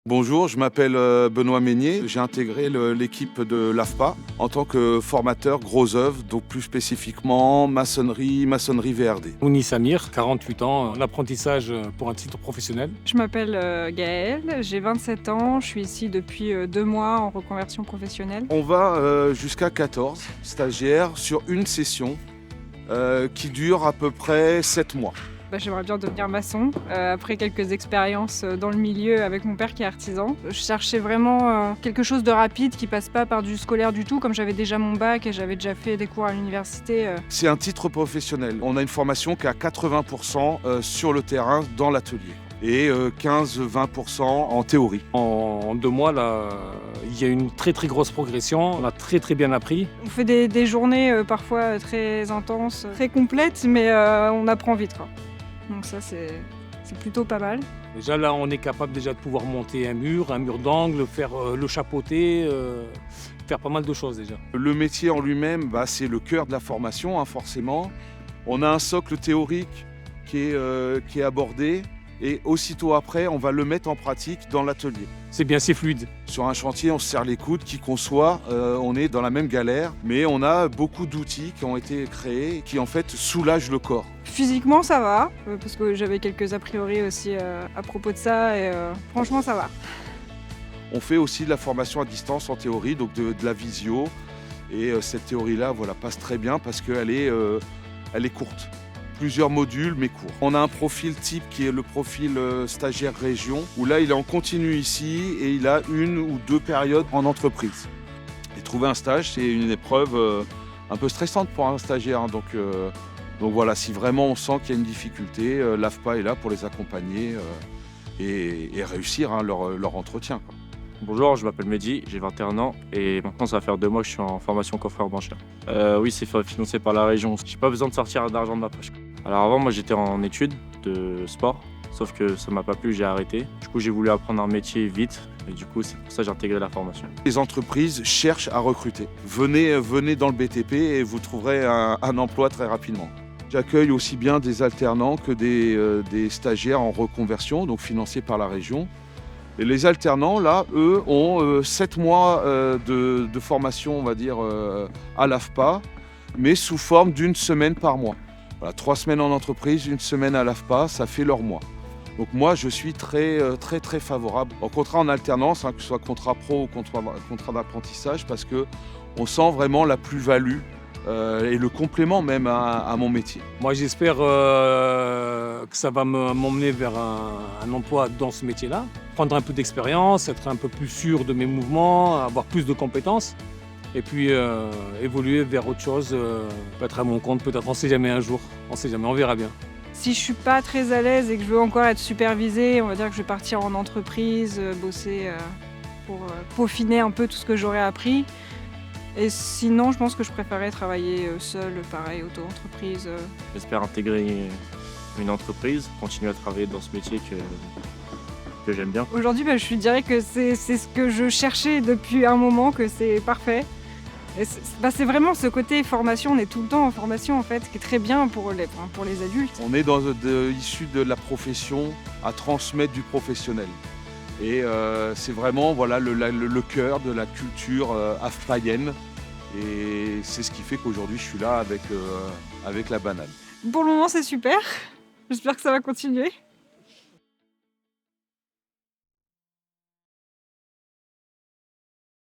Bonjour, je m'appelle Benoît Meignier. J'ai intégré l'équipe de l'AFPA en tant que formateur gros œuvre, donc plus spécifiquement maçonnerie VRD. Mouni Samir, 48 ans, en apprentissage pour un titre professionnel. Je m'appelle Gaëlle, j'ai 27 ans, je suis ici depuis 2 mois en reconversion professionnelle. On va jusqu'à 14 stagiaires sur une session qui dure à peu près 7 mois. J'aimerais bien devenir maçon, après quelques expériences dans le milieu avec mon père qui est artisan. Je cherchais vraiment quelque chose de rapide qui passe pas par du scolaire du tout, comme j'avais déjà mon bac et j'avais déjà fait des cours à l'université. C'est un titre professionnel. On a une formation qui est à 80% sur le terrain dans l'atelier et 15-20% en théorie. En 2 mois, là, il y a une très grosse progression. On a très bien appris. On fait des journées parfois très intenses, très complètes, mais on apprend vite, quoi. Donc ça, c'est plutôt pas mal. Déjà là, on est capable déjà de pouvoir monter un mur d'angle, faire le chapeauter, faire pas mal de choses déjà. Le métier en lui-même, c'est le cœur de la formation, forcément. On a un socle théorique qui est abordé et aussitôt après, on va le mettre en pratique dans l'atelier. C'est bien, c'est fluide. Sur un chantier, on se serre les coudes, qui qu'on soit, on est dans la même galère, mais on a beaucoup d'outils qui ont été créés qui en fait soulagent le corps. Physiquement, ça va, parce que j'avais quelques a priori aussi à propos de ça, et franchement, ça va. On fait aussi de la formation à distance en théorie, donc de la visio, et cette théorie-là passe très bien parce qu'elle est courte. Plusieurs modules, mais courts. On a un profil type qui est le profil stagiaire région, où là, il est en continu ici et il a 1 ou 2 périodes en entreprise. Et trouver un stage, c'est une épreuve un peu stressante pour un stagiaire. Donc voilà, si vraiment on sent qu'il y a une difficulté, l'AFPA est là pour les accompagner et réussir leur entretien, quoi. Bonjour, je m'appelle Mehdi, j'ai 21 ans et maintenant ça va faire 2 mois que je suis en formation coffreur bancaire. Oui, c'est financé par la région. J'ai pas besoin de sortir d'argent de ma poche. Alors avant, moi j'étais en études de sport, sauf que ça m'a pas plu, j'ai arrêté. Du coup, j'ai voulu apprendre un métier vite et du coup, c'est pour ça que j'ai intégré la formation. Les entreprises cherchent à recruter. Venez dans le BTP et vous trouverez un emploi très rapidement. J'accueille aussi bien des alternants que des stagiaires en reconversion, donc financés par la région. Et les alternants, là, eux, ont 7 mois de formation, on va dire, à l'AFPA, mais sous forme d'1 semaine par mois. Voilà, 3 semaines en entreprise, 1 semaine à l'AFPA, ça fait leur mois. Donc moi, je suis très favorable au contrat en alternance, que ce soit contrat pro ou contrat d'apprentissage, parce qu'on sent vraiment la plus-value et le complément même à mon métier. Moi, j'espère que ça va m'emmener vers un emploi dans ce métier-là, prendre un peu d'expérience, être un peu plus sûr de mes mouvements, avoir plus de compétences et puis évoluer vers autre chose, peut-être à mon compte, peut-être on ne sait jamais un jour, on ne sait jamais, on verra bien. Si je suis pas très à l'aise et que je veux encore être supervisée, on va dire que je vais partir en entreprise, bosser pour peaufiner un peu tout ce que j'aurais appris. Et sinon, je pense que je préférerais travailler seule, pareil, auto-entreprise. J'espère intégrer une entreprise, continuer à travailler dans ce métier que j'aime bien. Aujourd'hui, je dirais que c'est ce que je cherchais depuis un moment, que c'est parfait. Et c'est vraiment ce côté formation, on est tout le temps en formation en fait, ce qui est très bien pour les adultes. On est issu de la profession à transmettre du professionnel. Et c'est vraiment le cœur de la culture afpaïenne. Et c'est ce qui fait qu'aujourd'hui je suis là avec la banane. Pour le moment c'est super, j'espère que ça va continuer.